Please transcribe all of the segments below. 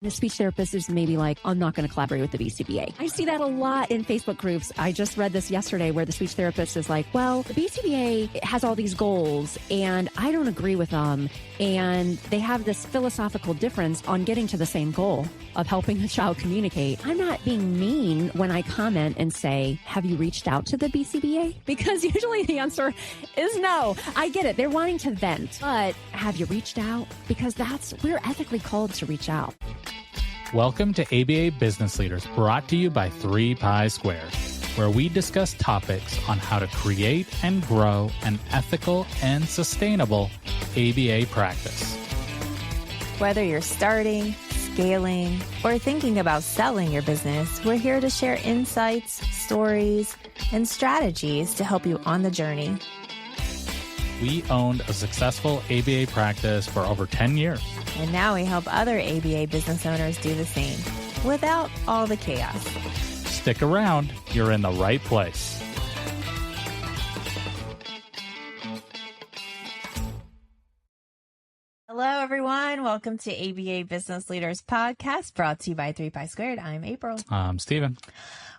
The speech therapist is maybe like, I'm not going to collaborate with the BCBA. I see that a lot in Facebook groups. I just read this yesterday where the speech therapist is like, well, the BCBA has all these goals and I don't agree with them. And they have this philosophical difference on getting to the same goal of helping the child communicate. I'm not being mean when I comment and say, have you reached out to the BCBA? Because usually the answer is no. I get it. They're wanting to vent, but have you reached out? Because we're ethically called to reach out. Welcome to ABA Business Leaders, brought to you by 3 Pi Squared, where we discuss topics on how to create and grow an ethical and sustainable ABA practice. Whether you're starting, scaling, or thinking about selling your business, we're here to share insights, stories, and strategies to help you on the journey. We owned a successful ABA practice for over 10 years. And now we help other ABA business owners do the same, without all the chaos. Stick around, you're in the right place. Hello, everyone. Welcome to ABA Business Leaders Podcast, brought to you by 3 Pi Squared. I'm April. I'm Steven.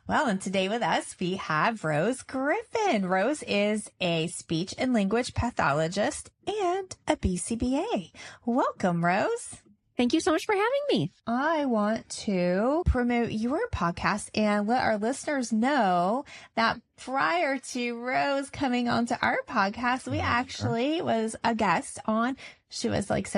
Well, and today with us, we have Rose Griffin. Rose is a speech and language pathologist and a BCBA. Welcome, Rose. Thank you so much for having me. I want to promote your podcast and let our listeners know that prior to Rose coming onto our podcast, we actually was a guest on. She was like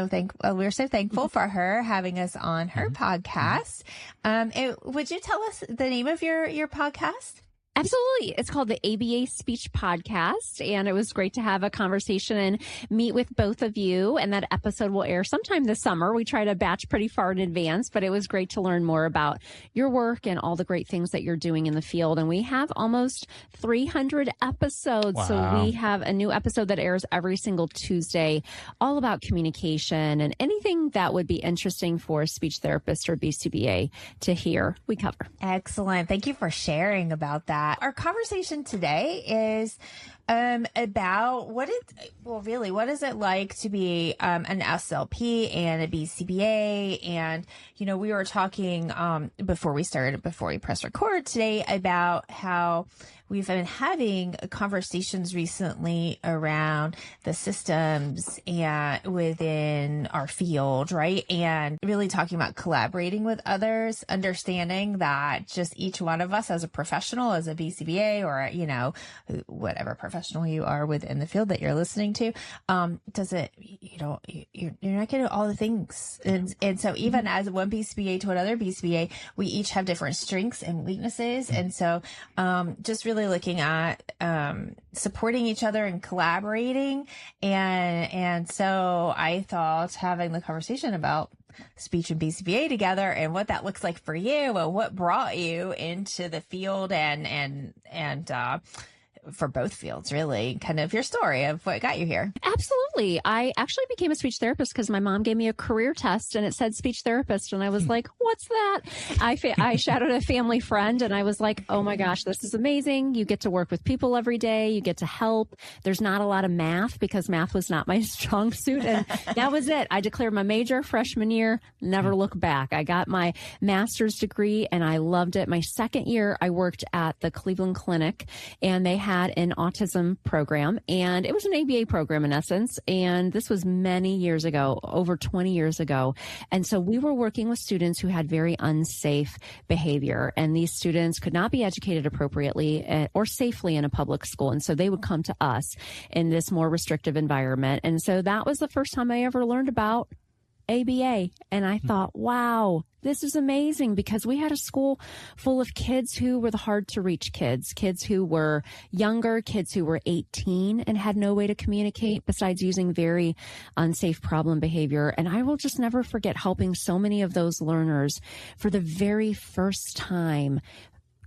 we're so thankful for her having us on her podcast. Would you tell us the name of your podcast? Absolutely. It's called the ABA Speech Podcast, and it was great to have a conversation and meet with both of you. And that episode will air sometime this summer. We try to batch pretty far in advance, but it was great to learn more about your work and all the great things that you're doing in the field. And we have almost 300 episodes. Wow. So we have a new episode that airs every single Tuesday, all about communication and anything that would be interesting for a speech therapist or BCBA to hear, we cover. Excellent. Thank you for sharing about that. Our conversation today is about what is it like to be an SLP and a BCBA? And, we were talking before we pressed record today about how we've been having conversations recently around the systems and within our field, right? And really talking about collaborating with others, understanding that just each one of us as a professional, as a BCBA or, whatever professional you are within the field that you're listening to, you're not getting all the things. And so even as one BCBA to another BCBA, we each have different strengths and weaknesses. And so just really looking at supporting each other and collaborating. And so I thought having the conversation about speech and BCBA together and what that looks like for you and what brought you into the field and for both fields, really, kind of your story of what got you here. Absolutely. I actually became a speech therapist because my mom gave me a career test and it said speech therapist. And I was like, what's that? I shadowed a family friend and I was like, oh my gosh, this is amazing. You get to work with people every day. You get to help. There's not a lot of math because math was not my strong suit. And that was it. I declared my major freshman year, never looked back. I got my master's degree and I loved it. My second year, I worked at the Cleveland Clinic and they had an autism program, and it was an ABA program in essence. And this was many years ago, over 20 years ago. And so we were working with students who had very unsafe behavior, and these students could not be educated appropriately or safely in a public school. And so they would come to us in this more restrictive environment. And so that was the first time I ever learned about ABA. And I thought, wow, this is amazing, because we had a school full of kids who were the hard to reach kids who were younger, kids who were 18 and had no way to communicate besides using very unsafe problem behavior. And I will just never forget helping so many of those learners for the very first time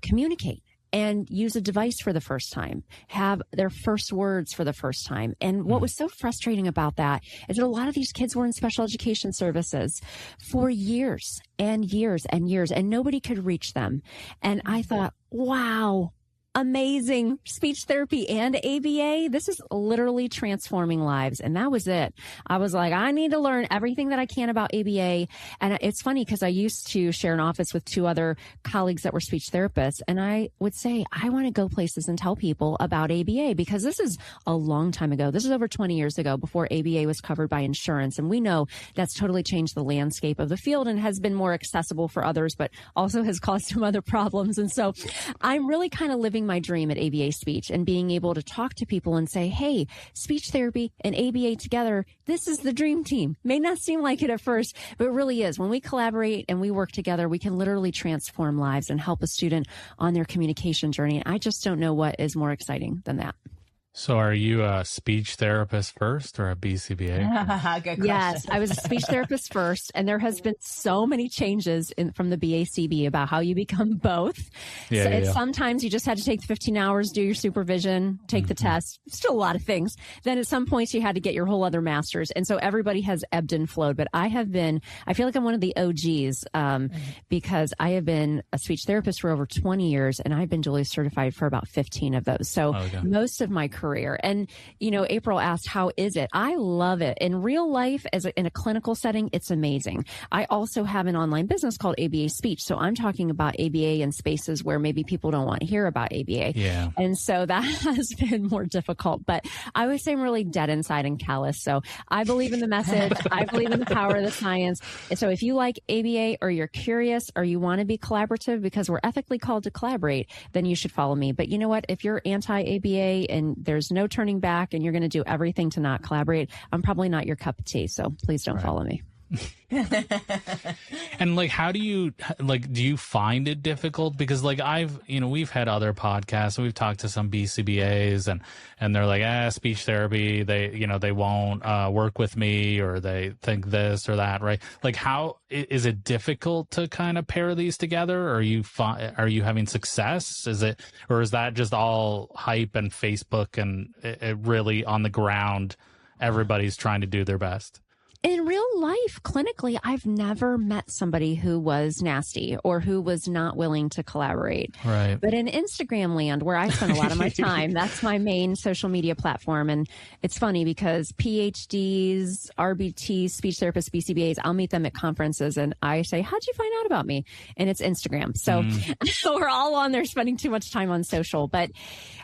communicate and use a device for the first time, have their first words for the first time. And what was so frustrating about that is that a lot of these kids were in special education services for years and years and years, and nobody could reach them. And I thought, wow, amazing speech therapy and ABA. This is literally transforming lives. And that was it. I was like, I need to learn everything that I can about ABA. And it's funny because I used to share an office with 2 other colleagues that were speech therapists. And I would say, I want to go places and tell people about ABA because this is a long time ago. This is over 20 years ago before ABA was covered by insurance. And we know that's totally changed the landscape of the field and has been more accessible for others, but also has caused some other problems. And so I'm really kind of living my dream at ABA Speech and being able to talk to people and say, hey, speech therapy and ABA together, this is the dream team. May not seem like it at first, but it really is. When we collaborate and we work together, we can literally transform lives and help a student on their communication journey. I just don't know what is more exciting than that. So are you a speech therapist first or a BCBA? Good question. Yes, I was a speech therapist first, and there has been so many changes from the BACB about how you become both. Sometimes you just had to take the 15 hours, do your supervision, take the test, still a lot of things. Then at some points you had to get your whole other master's. And so everybody has ebbed and flowed. But I feel like I'm one of the OGs because I have been a speech therapist for over 20 years, and I've been duly certified for about 15 of those. So most of my career. And, April asked, how is it? I love it. In real life, in a clinical setting, it's amazing. I also have an online business called ABA Speech. So I'm talking about ABA in spaces where maybe people don't want to hear about ABA. Yeah. And so that has been more difficult. But I would say I'm really dead inside and callous. So I believe in the message. I believe in the power of the science. And so if you like ABA or you're curious or you want to be collaborative because we're ethically called to collaborate, then you should follow me. But you know what? If you're anti-ABA and there's no turning back and you're going to do everything to not collaborate, I'm probably not your cup of tea. So please don't follow me. And how do you find it difficult? Because we've had other podcasts and we've talked to some BCBAs and they're like, speech therapy, they won't work with me, or they think this or that, right? How is it difficult to kind of pair these together? Or are you having success? Is that just all hype and Facebook and it really on the ground, everybody's trying to do their best? In real life, clinically, I've never met somebody who was nasty or who was not willing to collaborate. Right. But in Instagram land, where I spend a lot of my time, that's my main social media platform. And it's funny because PhDs, RBTs, speech therapists, BCBAs, I'll meet them at conferences and I say, how'd you find out about me? And it's Instagram. So we're all on there spending too much time on social. But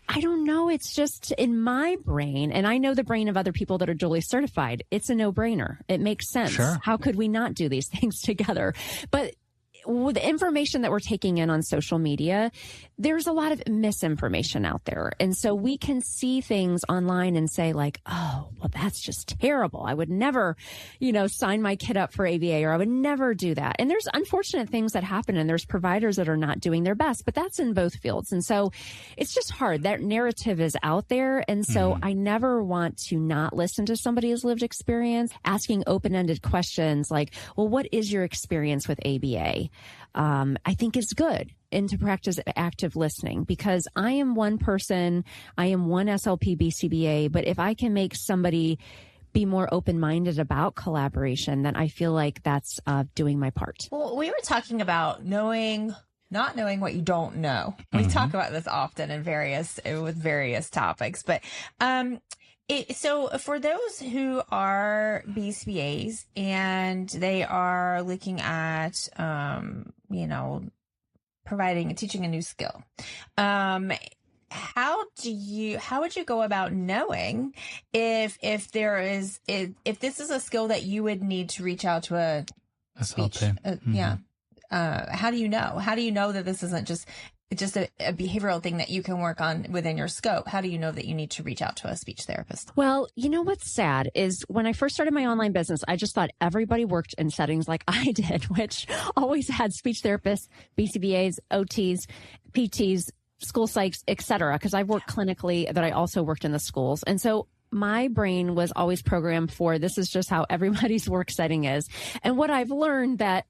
I don't know. It's just in my brain, and I know the brain of other people that are duly certified. It's a no-brainer. It makes sense. Sure. How could we not do these things together? But with the information that we're taking in on social media, there's a lot of misinformation out there. And so we can see things online and say oh, well, that's just terrible. I would never, sign my kid up for ABA, or I would never do that. And there's unfortunate things that happen, and there's providers that are not doing their best, but that's in both fields. And so it's just hard. That narrative is out there. And so I never want to not listen to somebody's lived experience, asking open-ended questions like, well, what is your experience with ABA? I think is good, and to practice active listening, because I am one person, I am one SLP BCBA, but if I can make somebody be more open-minded about collaboration, then I feel like that's doing my part. Well, we were talking about not knowing what you don't know. We talk about this often with various topics, but so for those who are BCBAs and they are looking at, teaching a new skill, how would you go about knowing if this is a skill that you would need to reach out to a speech? How do you know? How do you know that this isn't just a behavioral thing that you can work on within your scope? How do you know that you need to reach out to a speech therapist? Well, what's sad is when I first started my online business, I just thought everybody worked in settings like I did, which always had speech therapists, BCBAs, OTs, PTs, school psychs, etc. Because I've worked clinically, but I also worked in the schools. And so my brain was always programmed for this is just how everybody's work setting is. And what I've learned that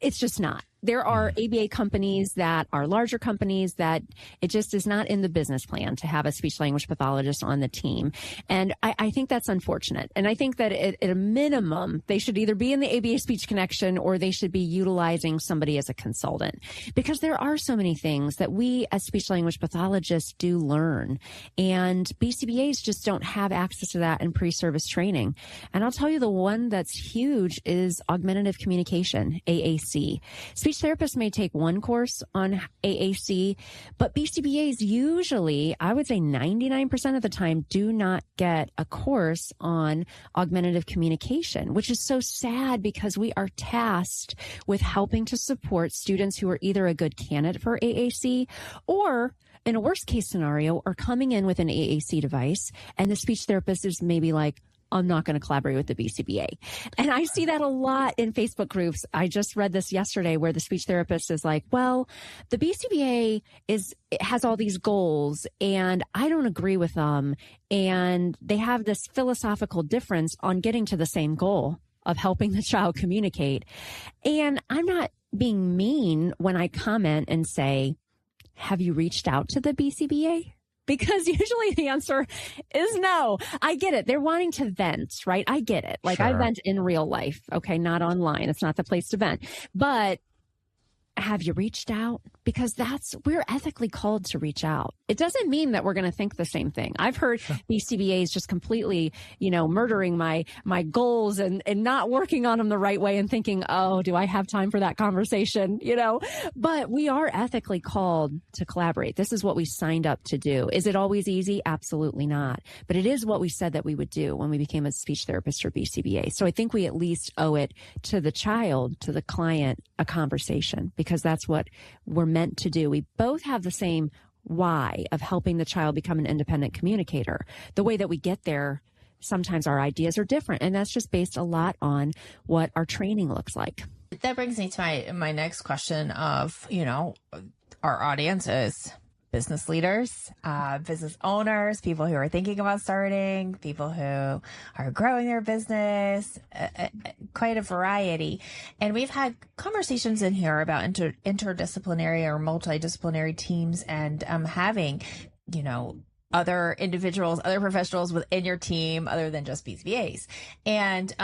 it's just not. there are ABA companies that are larger companies that it just is not in the business plan to have a speech-language pathologist on the team. And I think that's unfortunate. And I think that at a minimum, they should either be in the ABA Speech Connection or they should be utilizing somebody as a consultant, because there are so many things that we as speech-language pathologists do learn. And BCBAs just don't have access to that in pre-service training. And I'll tell you, the one that's huge is augmentative communication, AAC. Speech therapists may take one course on AAC, but BCBAs usually, I would say 99% of the time, do not get a course on augmentative communication, which is so sad because we are tasked with helping to support students who are either a good candidate for AAC or, in a worst case scenario, are coming in with an AAC device and the speech therapist is maybe like, I'm not going to collaborate with the BCBA. And I see that a lot in Facebook groups. I just read this yesterday where the speech therapist is like, well, the BCBA has all these goals and I don't agree with them. And they have this philosophical difference on getting to the same goal of helping the child communicate. And I'm not being mean when I comment and say, have you reached out to the BCBA? Because usually the answer is no. I get it. They're wanting to vent, right? I get it. Like, sure. I vent in real life. Okay. Not online. It's not the place to vent. But have you reached out? Because we're ethically called to reach out. It doesn't mean that we're going to think the same thing. I've heard BCBAs just completely, murdering my goals and not working on them the right way and thinking, oh, do I have time for that conversation? But we are ethically called to collaborate. This is what we signed up to do. Is it always easy? Absolutely not. But it is what we said that we would do when we became a speech therapist or BCBA. So I think we at least owe it to the child, to the client, a conversation, because that's what we're meant to do. We both have the same why of helping the child become an independent communicator. The way that we get there, sometimes our ideas are different, and that's just based a lot on what our training looks like. That brings me to my next question of, our audience is business leaders, business owners, people who are thinking about starting, people who are growing their business, quite a variety. And we've had conversations in here about interdisciplinary or multidisciplinary teams and having, other individuals, other professionals within your team other than just BCBAs. And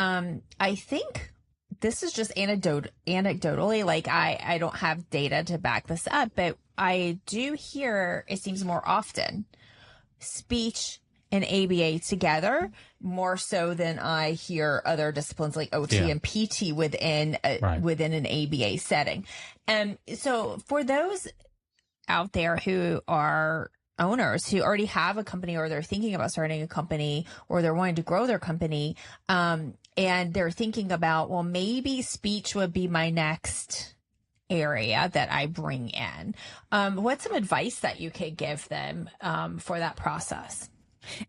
I think this is just anecdotally, like I don't have data to back this up, but I do hear, it seems more often, speech and ABA together, more so than I hear other disciplines like OT and PT within an ABA setting. And so for those out there who are owners who already have a company, or they're thinking about starting a company, or they're wanting to grow their company, and they're thinking about, well, maybe speech would be my next area that I bring in. What's some advice that you could give them for that process?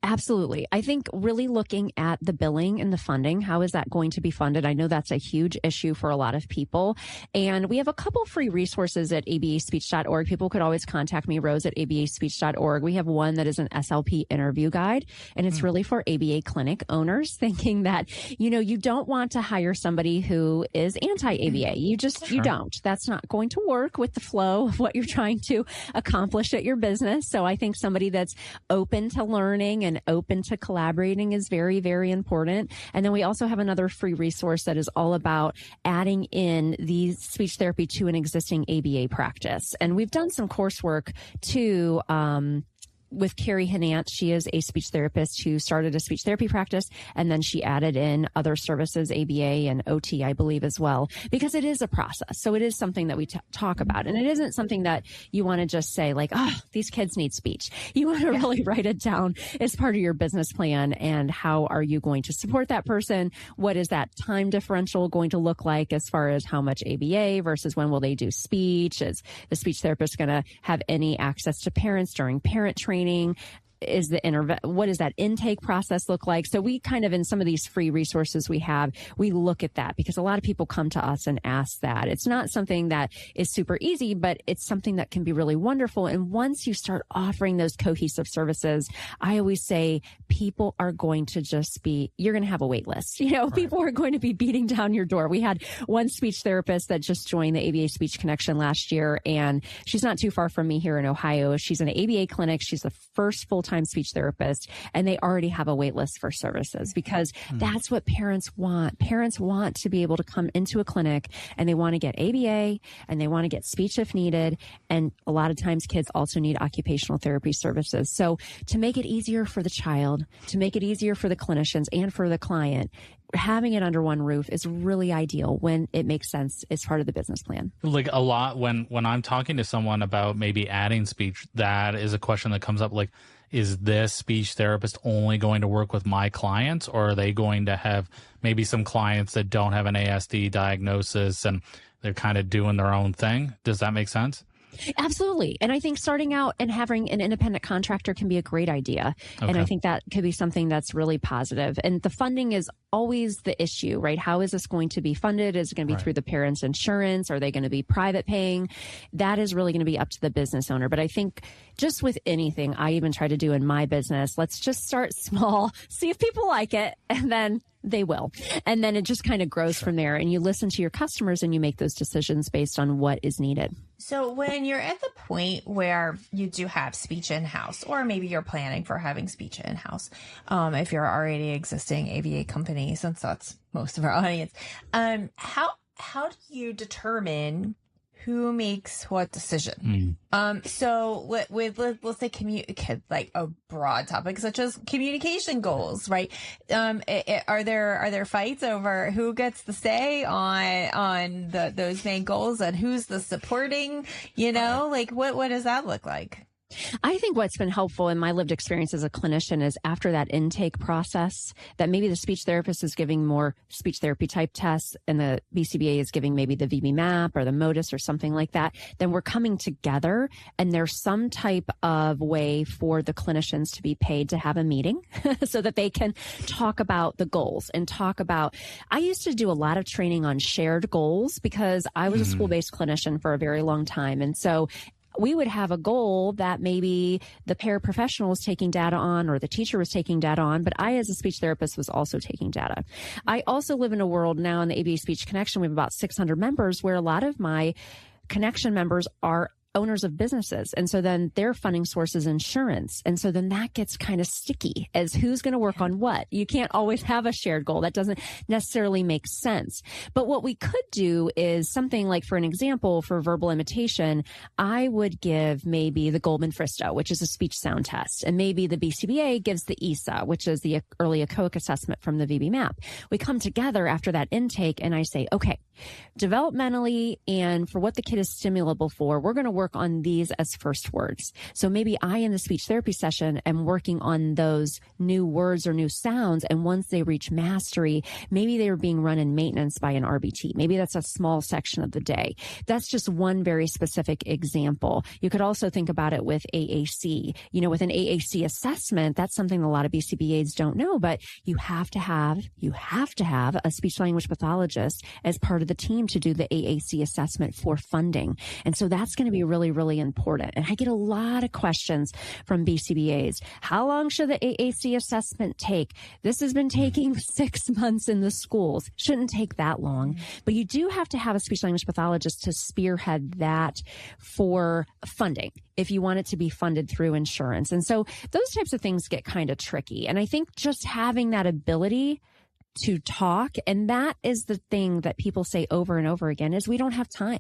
Absolutely. I think really looking at the billing and the funding, how is that going to be funded? I know that's a huge issue for a lot of people. And we have a couple free resources at abaspeech.org. People could always contact me, Rose, at abaspeech.org. We have one that is an SLP interview guide, and it's really for ABA clinic owners thinking that, you don't want to hire somebody who is anti-ABA. You don't. That's not going to work with the flow of what you're trying to accomplish at your business. So I think somebody that's open to learning and open to collaborating is very, very important. And then we also have another free resource that is all about adding in the speech therapy to an existing ABA practice. And we've done some coursework too, with Carrie Hanant. She is a speech therapist who started a speech therapy practice, and then she added in other services, ABA and OT, I believe, as well, because it is a process. So it is something that we talk about. And it isn't something that you want to just say like, oh, these kids need speech. You want to really write it down as part of your business plan. And how are you going to support that person? What is that time differential going to look like as far as how much ABA versus when will they do speech? Is the speech therapist going to have any access to parents during parent training? what does that intake process look like? So we kind of, in some of these free resources we have, we look at that because a lot of people come to us and ask that. It's not something that is super easy, but it's something that can be really wonderful. And once you start offering those cohesive services, I always say people are going to you're going to have a wait list. Right. People are going to be beating down your door. We had one speech therapist that just joined the ABA Speech Connection last year, and she's not too far from me here in Ohio. She's in an ABA clinic. She's the first full-time speech therapist, and they already have a wait list for services because that's what parents want. Parents want to be able to come into a clinic and they want to get ABA and they want to get speech if needed. And a lot of times kids also need occupational therapy services. So to make it easier for the child, to make it easier for the clinicians and for the client, having it under one roof is really ideal when it makes sense as part of the business plan. Like a lot when I'm talking to someone about maybe adding speech, that is a question that comes up, like, is this speech therapist only going to work with my clients, or are they going to have maybe some clients that don't have an ASD diagnosis and they're kind of doing their own thing? Does that make sense? Absolutely. And I think starting out and having an independent contractor can be a great idea. Okay. And I think that could be something that's really positive. And the funding is always the issue, right? How is this going to be funded? Is it going to be through the parents' insurance? Are they going to be private paying? That is really going to be up to the business owner. But I think just with anything I even try to do in my business, let's just start small, see if people like it, and then they will. And then it just kind of grows from there. And you listen to your customers and you make those decisions based on what is needed. So when you're at the point where you do have speech in-house, or maybe you're planning for having speech in-house, if you're already existing ABA company, since that's most of our audience, how do you determine who makes what decision? So let's say like a broad topic such as communication goals, right? Are there fights over who gets the say on those main goals and who's the supporting, like what does that look like? I think what's been helpful in my lived experience as a clinician is after that intake process, that maybe the speech therapist is giving more speech therapy type tests and the BCBA is giving maybe the VB MAP or the MODIS or something like that. Then we're coming together and there's some type of way for the clinicians to be paid to have a meeting so that they can talk about the goals and I used to do a lot of training on shared goals because I was a school-based clinician for a very long time. And so we would have a goal that maybe the paraprofessional was taking data on or the teacher was taking data on, but I as a speech therapist was also taking data. I also live in a world now in the ABA Speech Connection, we have about 600 members where a lot of my connection members are owners of businesses. And so then their funding source is insurance. And so then that gets kind of sticky as who's going to work on what. You can't always have a shared goal. That doesn't necessarily make sense. But what we could do is something like, for an example, for verbal imitation, I would give maybe the Goldman-Fristow, which is a speech sound test. And maybe the BCBA gives the ESA, which is the early echoic assessment from the VB MAP. We come together after that intake and I say, okay, developmentally and for what the kid is stimulable for, we're going to work on these as first words. So maybe I, in the speech therapy session, am working on those new words or new sounds. And once they reach mastery, maybe they are being run in maintenance by an RBT. Maybe that's a small section of the day. That's just one very specific example. You could also think about it with AAC. With an AAC assessment, that's something a lot of BCBAs don't know, but you have to have a speech-language pathologist as part of the team to do the AAC assessment for funding. And so that's going to be really, really important. And I get a lot of questions from BCBAs. How long should the AAC assessment take? This has been taking 6 months in the schools. Shouldn't take that long. But you do have to have a speech-language pathologist to spearhead that for funding if you want it to be funded through insurance. And so those types of things get kind of tricky. And I think just having that ability to talk, and that is the thing that people say over and over again, is we don't have time.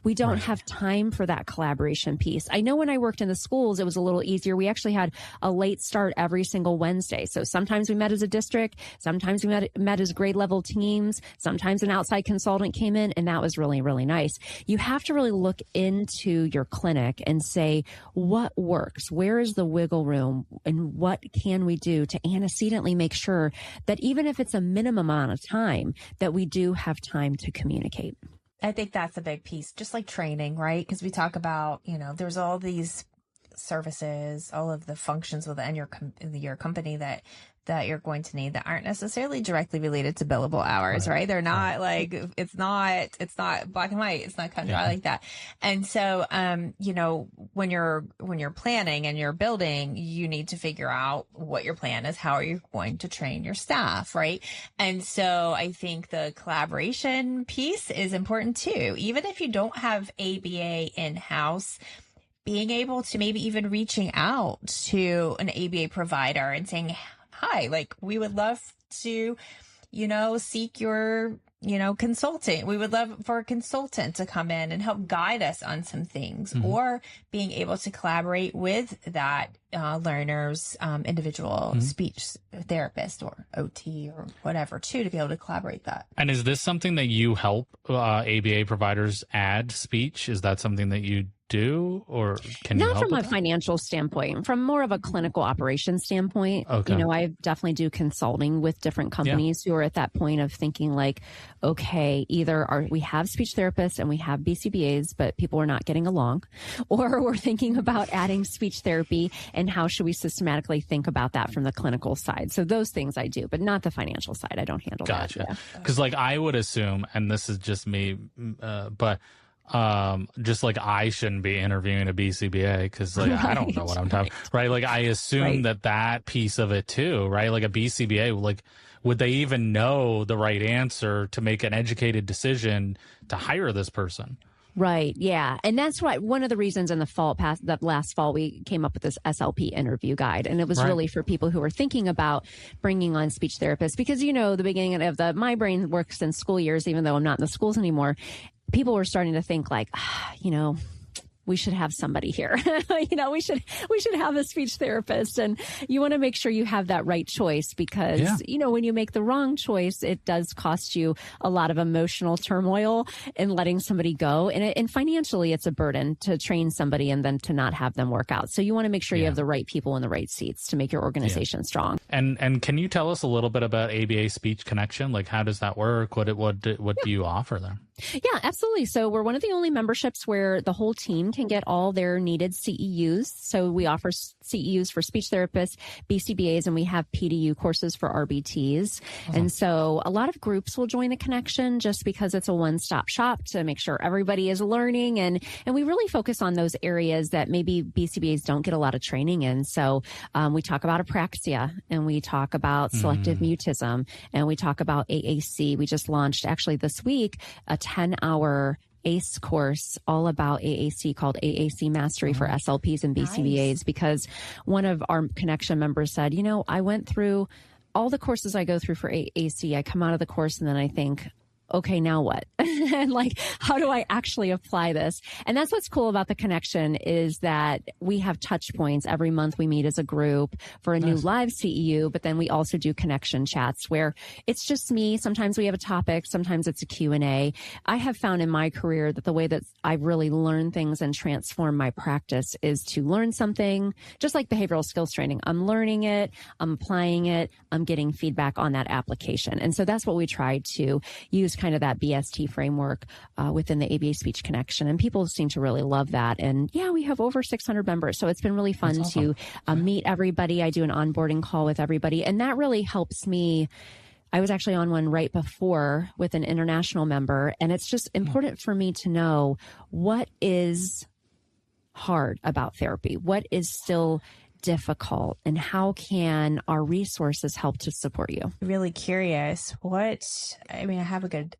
We don't have time for that collaboration piece. I know when I worked in the schools, it was a little easier. We actually had a late start every single Wednesday. So sometimes we met as a district, sometimes we met as grade level teams, sometimes an outside consultant came in, and that was really, really nice. You have to really look into your clinic and say, what works? Where is the wiggle room? And what can we do to antecedently make sure that even if it's a minimum amount of time, that we do have time to communicate? I think that's a big piece, just like training, right? Because we talk about, there's all these services, all of the functions within your company that you're going to need that aren't necessarily directly related to billable hours, right? They're not like, it's not black and white. It's not cut and dry like that. And so, when you're planning and you're building, you need to figure out what your plan is. How are you going to train your staff, right? And so I think the collaboration piece is important too. Even if you don't have ABA in-house, being able to maybe even reaching out to an ABA provider and saying, hi, like we would love to, seek your, consulting. We would love for a consultant to come in and help guide us on some things, or being able to collaborate with that learner's individual speech therapist or OT or whatever too, to be able to collaborate that. And is this something that you help ABA providers add speech? Is that something that you do, or can you help? Not from a financial standpoint, from more of a clinical operations standpoint. Okay. I definitely do consulting with different companies who are at that point of thinking like, okay, either we have speech therapists and we have BCBAs, but people are not getting along, or we're thinking about adding speech therapy, and how should we systematically think about that from the clinical side? So those things I do, but not the financial side. I don't handle that. Gotcha. Because I would assume, and this is just me, but just like I shouldn't be interviewing a BCBA because I don't know what I'm talking, right? Like I assume that piece of it too, right? Like a BCBA, would they even know the right answer to make an educated decision to hire this person? Right. Yeah. And that's one of the reasons in that last fall, we came up with this SLP interview guide. And it was really for people who are thinking about bringing on speech therapists, because, the beginning of my brain works in school years, even though I'm not in the schools anymore. People were starting to think like, we should have somebody here. We should have a speech therapist. And you want to make sure you have that right choice, because, when you make the wrong choice, it does cost you a lot of emotional turmoil in letting somebody go. And financially, it's a burden to train somebody and then to not have them work out. So you want to make sure you have the right people in the right seats to make your organization strong. And can you tell us a little bit about ABA Speech Connection? Like, how does that work? What do you offer there? Yeah, absolutely. So we're one of the only memberships where the whole team can get all their needed CEUs. So we offer CEUs for speech therapists, BCBAs, and we have PDU courses for RBTs. Awesome. And so a lot of groups will join the connection just because it's a one-stop shop to make sure everybody is learning. And we really focus on those areas that maybe BCBAs don't get a lot of training in. So we talk about apraxia, and we talk about selective mutism, and we talk about AAC. We just launched actually this week a 10-hour ACE course all about AAC called AAC Mastery for SLPs and BCBAs, because one of our connection members said, I went through all the courses I go through for AAC. I come out of the course and then I think, okay, now what? And how do I actually apply this? And that's what's cool about the connection, is that we have touch points. Every month we meet as a group for a new live CEU, but then we also do connection chats where it's just me. Sometimes we have a topic. Sometimes it's a Q&A. I have found in my career that the way that I really learn things and transform my practice is to learn something, just like behavioral skills training. I'm learning it. I'm applying it. I'm getting feedback on that application. And so that's what we try to use, kind of that BST framework within the ABA Speech Connection. And people seem to really love that. And we have over 600 members. So it's been really fun to meet everybody. I do an onboarding call with everybody. And that really helps me. I was actually on one right before with an international member. And it's just important for me to know what is hard about therapy, what is still difficult, and how can our resources help to support you? Really curious. I have a good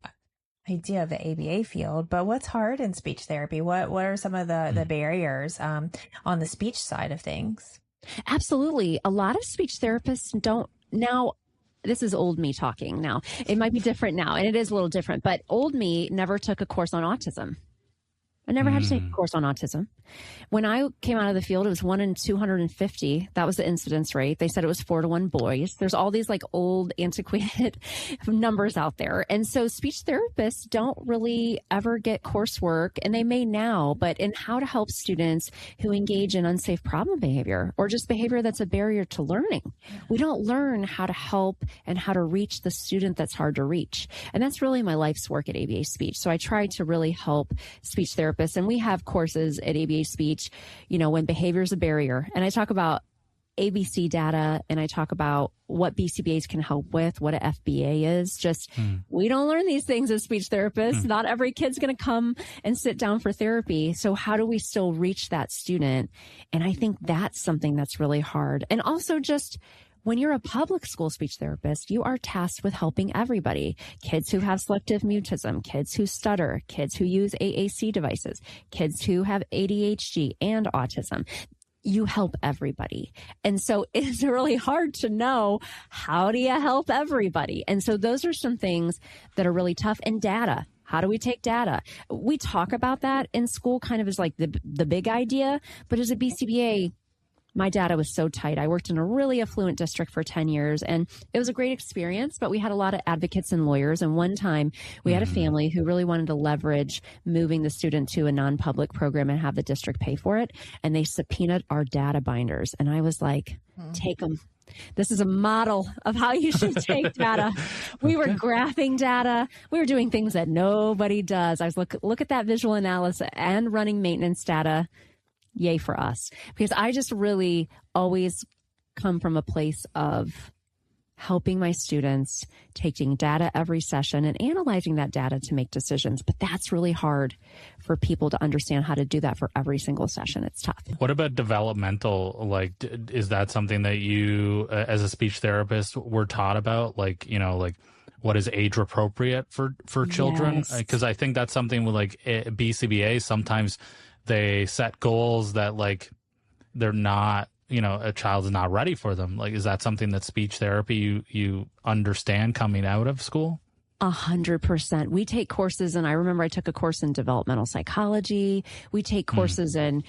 idea of the ABA field, but what's hard in speech therapy? What are some of the barriers on the speech side of things? Absolutely. A lot of speech therapists don't now. This is old me talking now. It might be different now, and it is a little different, but old me never took a course on autism. I never had to take a course on autism. When I came out of the field, it was 1 in 250. That was the incidence rate. They said it was 4 to 1 boys. There's all these old antiquated numbers out there. And so speech therapists don't really ever get coursework, and they may now, but in how to help students who engage in unsafe problem behavior or just behavior that's a barrier to learning. We don't learn how to help and how to reach the student that's hard to reach. And that's really my life's work at ABA Speech. So I try to really help speech therapists therapists, and we have courses at ABA Speech, when behavior is a barrier. And I talk about ABC data, and I talk about what BCBAs can help with, what a FBA is. We don't learn these things as speech therapists. Not every kid's going to come and sit down for therapy. So how do we still reach that student? And I think that's something that's really hard. And also just when you're a public school speech therapist, you are tasked with helping everybody. Kids who have selective mutism, kids who stutter, kids who use AAC devices, kids who have ADHD and autism. You help everybody. And so it's really hard to know, how do you help everybody? And so those are some things that are really tough. And data. How do we take data? We talk about that in school kind of as like the big idea, but as a BCBA, my data was so tight. I worked in a really affluent district for 10 years, and it was a great experience, but we had a lot of advocates and lawyers. And one time we had a family who really wanted to leverage moving the student to a non-public program and have the district pay for it. And they subpoenaed our data binders. And I was like, take them. This is a model of how you should take data. We were graphing data. We were doing things that nobody does. I was look at that visual analysis and running maintenance data. Yay for us. Because I just really always come from a place of helping my students, taking data every session and analyzing that data to make decisions. But that's really hard for people to understand how to do that for every single session. It's tough. What about developmental? Like, is that something that you, as a speech therapist, were taught about? Like, what is age appropriate for children? Because I think that's something with like BCBA, sometimes they set goals that like they're not, a child is not ready for them. Like, is that something that speech therapy you understand coming out of school? 100%. We take courses, and I remember I took a course in developmental psychology. We take courses in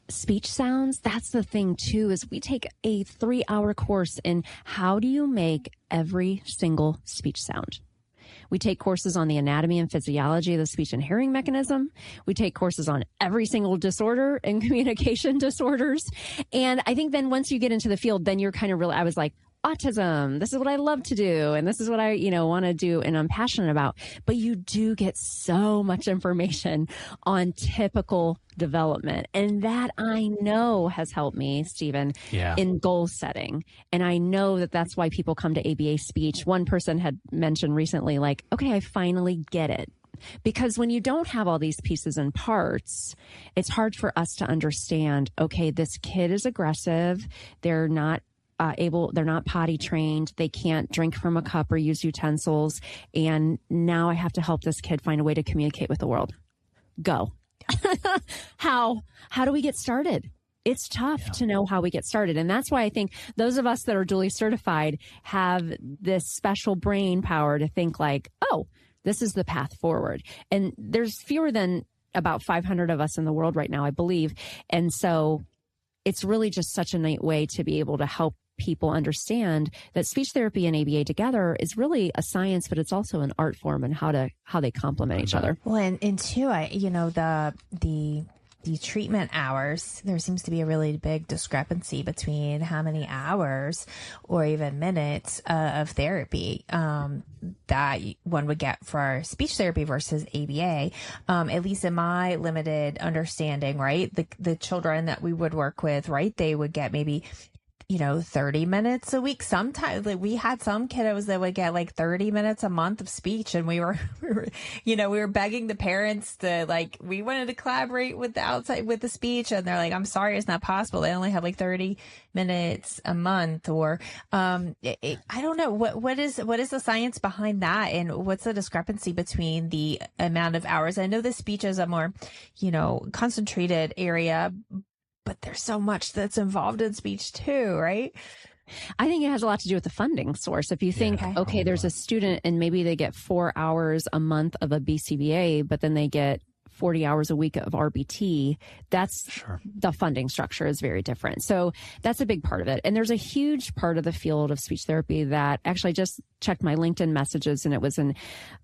speech sounds. That's the thing too, is we take a 3-hour course in how do you make every single speech sound. We take courses on the anatomy and physiology of the speech and hearing mechanism. We take courses on every single disorder and communication disorders. And I think then once you get into the field, then you're kind of really, I was like, autism, this is what I love to do. And this is what I, want to do and I'm passionate about. But you do get so much information on typical development. And that I know has helped me, Stephen, in goal setting. And I know that that's why people come to ABA Speech. One person had mentioned recently, like, okay, I finally get it. Because when you don't have all these pieces and parts, it's hard for us to understand, okay, this kid is aggressive. They're not they're not potty trained. They can't drink from a cup or use utensils. And now I have to help this kid find a way to communicate with the world. Go. How do we get started? It's tough to know how we get started. And that's why I think those of us that are duly certified have this special brain power to think like, oh, this is the path forward. And there's fewer than about 500 of us in the world right now, I believe. And so it's really just such a neat way to be able to help people understand that speech therapy and ABA together is really a science, but it's also an art form and how they complement each other. Well, and two, the treatment hours, there seems to be a really big discrepancy between how many hours or even minutes of therapy that one would get for speech therapy versus ABA. At least in my limited understanding, right? The children that we would work with, right? They would get maybe 30 minutes a week. Sometimes we had some kiddos that would get like 30 minutes a month of speech. And we were begging the parents to we wanted to collaborate with the outside with the speech. And they're like, I'm sorry, it's not possible. They only have like 30 minutes a month or, I don't know. What is the science behind that? And what's the discrepancy between the amount of hours? I know the speech is a more, concentrated area, but there's so much that's involved in speech too, right? I think it has a lot to do with the funding source. If you think, okay, there's a student and maybe they get 4 hours a month of a BCBA, but then they get 40 hours a week of RBT, that's the funding structure is very different. So that's a big part of it. And there's a huge part of the field of speech therapy that actually I just checked my LinkedIn messages, and it was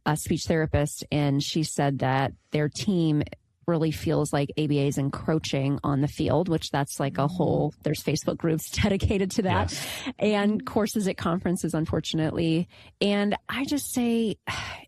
a speech therapist, and she said that their team really feels like ABA is encroaching on the field, which that's like a whole, there's Facebook groups dedicated to that and courses at conferences, unfortunately. And I just say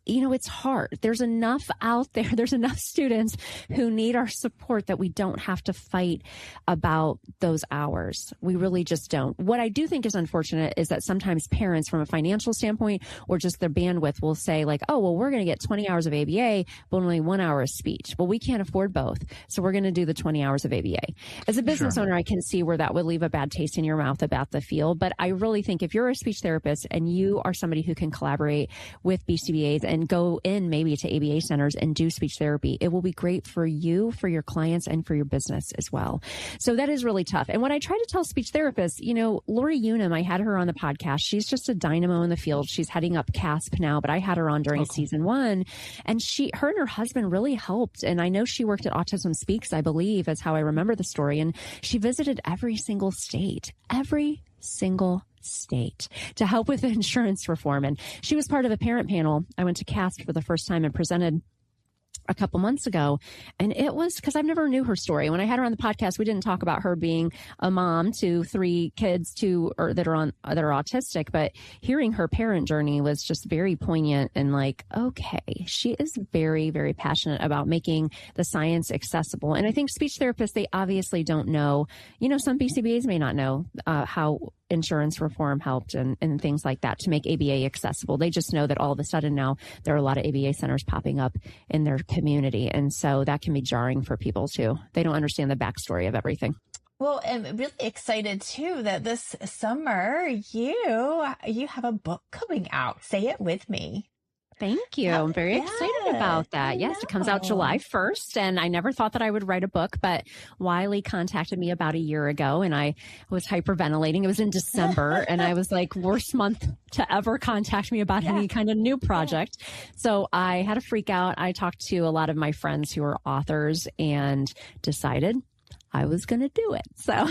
it's hard. There's enough out there. There's enough students who need our support that we don't have to fight about those hours. We really just don't. What I do think is unfortunate is that sometimes parents from a financial standpoint or just their bandwidth will say like, oh, well, we're going to get 20 hours of ABA, but only 1 hour of speech. Well, we can't afford both. So we're going to do the 20 hours of ABA. As a business owner, I can see where that would leave a bad taste in your mouth about the field. But I really think if you're a speech therapist and you are somebody who can collaborate with BCBAs and go in maybe to ABA centers and do speech therapy, it will be great for you, for your clients, and for your business as well. So that is really tough. And what I try to tell speech therapists, Lori Unum, I had her on the podcast. She's just a dynamo in the field. She's heading up CASP now, but I had her on during season 1, and her and her husband really helped. And I know she worked at Autism Speaks, I believe, is how I remember the story. And she visited every single state to help with insurance reform. And she was part of a parent panel. I went to CASP for the first time and presented a couple months ago. And it was because I've never knew her story. When I had her on the podcast, we didn't talk about her being a mom to 3 kids that are autistic, but hearing her parent journey was just very poignant and like, okay, she is very, very passionate about making the science accessible. And I think speech therapists, they obviously don't know, some BCBAs may not know how insurance reform helped and things like that to make ABA accessible. They just know that all of a sudden now there are a lot of ABA centers popping up in their community. And so that can be jarring for people too. They don't understand the backstory of everything. Well, I'm really excited too that this summer you have a book coming out. Say it with me. Thank you. I'm very excited about that. Yes, it comes out July 1st. And I never thought that I would write a book, but Wiley contacted me about a year ago and I was hyperventilating. It was in December and I was like, worst month to ever contact me about any kind of new project. So I had a freak out. I talked to a lot of my friends who are authors and decided I was going to do it. So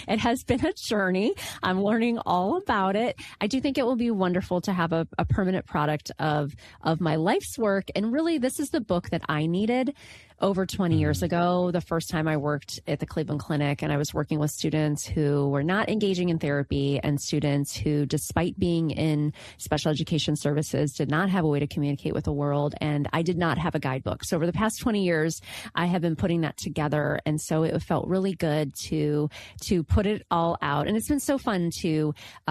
it has been a journey. I'm learning all about it. I do think it will be wonderful to have a permanent product of my life's work. And really, this is the book that I needed over 20 years ago, the first time I worked at the Cleveland Clinic, and I was working with students who were not engaging in therapy and students who, despite being in special education services, did not have a way to communicate with the world. And I did not have a guidebook. So over the past 20 years, I have been putting that together. And so it felt really good to put it all out. And it's been so fun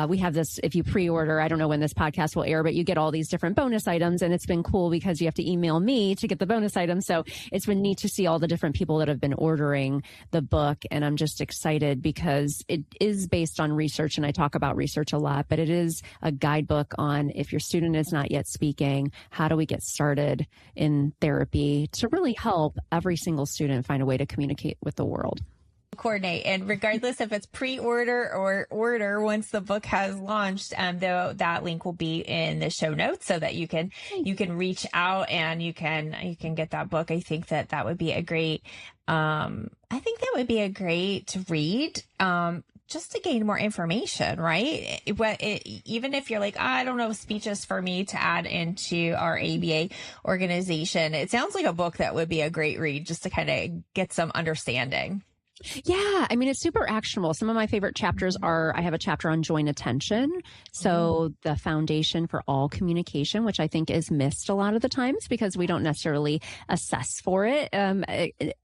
we have this, if you pre-order, I don't know when this podcast will air, but you get all these different bonus items. And it's been cool because you have to email me to get the bonus items. So it's been neat to see all the different people that have been ordering the book. And I'm just excited because it is based on research, and I talk about research a lot, but it is a guidebook on if your student is not yet speaking, how do we get started in therapy to really help every single student find a way to communicate with the world. Coordinate, and regardless if it's pre-order or order, once the book has launched, though that link will be in the show notes so that you can reach out and you can get that book. I think that would be a great read, just to gain more information, right? Even if you're like, I don't know if speech is for me to add into our ABA organization, it sounds like a book that would be a great read just to kind of get some understanding. Yeah. I mean, it's super actionable. Some of my favorite chapters I have a chapter on joint attention. So the foundation for all communication, which I think is missed a lot of the times because we don't necessarily assess for it,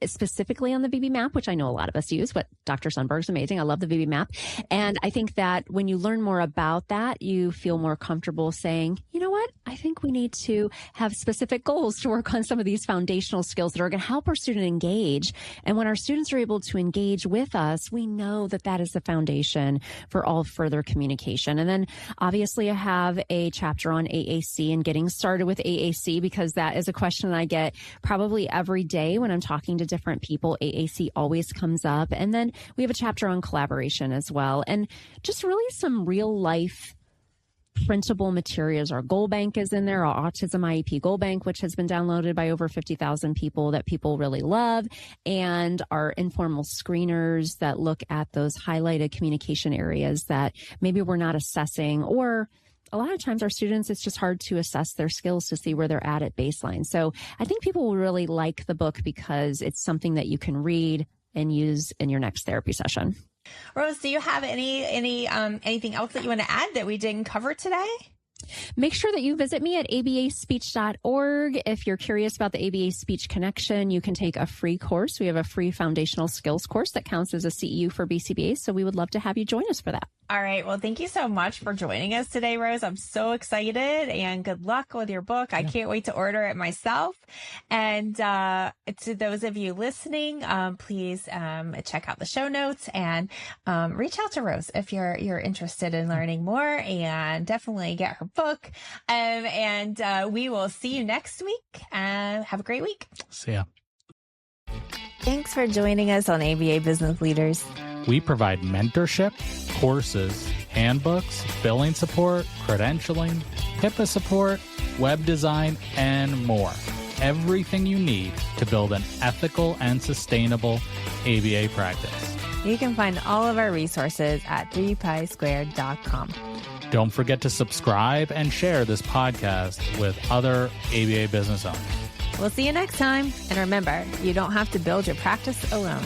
specifically on the VB-MAP, which I know a lot of us use, but Dr. Sundberg's amazing. I love the VB-MAP. And I think that when you learn more about that, you feel more comfortable saying, you know what? I think we need to have specific goals to work on some of these foundational skills that are going to help our student engage. And when our students are able to engage with us, we know that is the foundation for all further communication. And then obviously I have a chapter on AAC and getting started with AAC because that is a question I get probably every day when I'm talking to different people. AAC always comes up. And then we have a chapter on collaboration as well. And just really some real life printable materials. Our goal bank is in there, our autism IEP goal bank, which has been downloaded by over 50,000 people that people really love, and our informal screeners that look at those highlighted communication areas that maybe we're not assessing, or a lot of times our students, it's just hard to assess their skills to see where they're at baseline. So I think people will really like the book because it's something that you can read and use in your next therapy session. Rose, do you have anything else that you want to add that we didn't cover today? Make sure that you visit me at abaspeech.org. If you're curious about the ABA Speech Connection, you can take a free course. We have a free foundational skills course that counts as a CEU for BCBAs. So we would love to have you join us for that. All right. Well, thank you so much for joining us today, Rose. I'm so excited, and good luck with your book. I can't wait to order it myself. And to those of you listening, please check out the show notes and reach out to Rose if you're interested in learning more, and definitely get her book. And we will see you next week. Have a great week. See ya. Thanks for joining us on ABA Business Leaders. We provide mentorship, courses, handbooks, billing support, credentialing, HIPAA support, web design, and more. Everything you need to build an ethical and sustainable ABA practice. You can find all of our resources at 3pisquared.com. Don't forget to subscribe and share this podcast with other ABA business owners. We'll see you next time. And remember, you don't have to build your practice alone.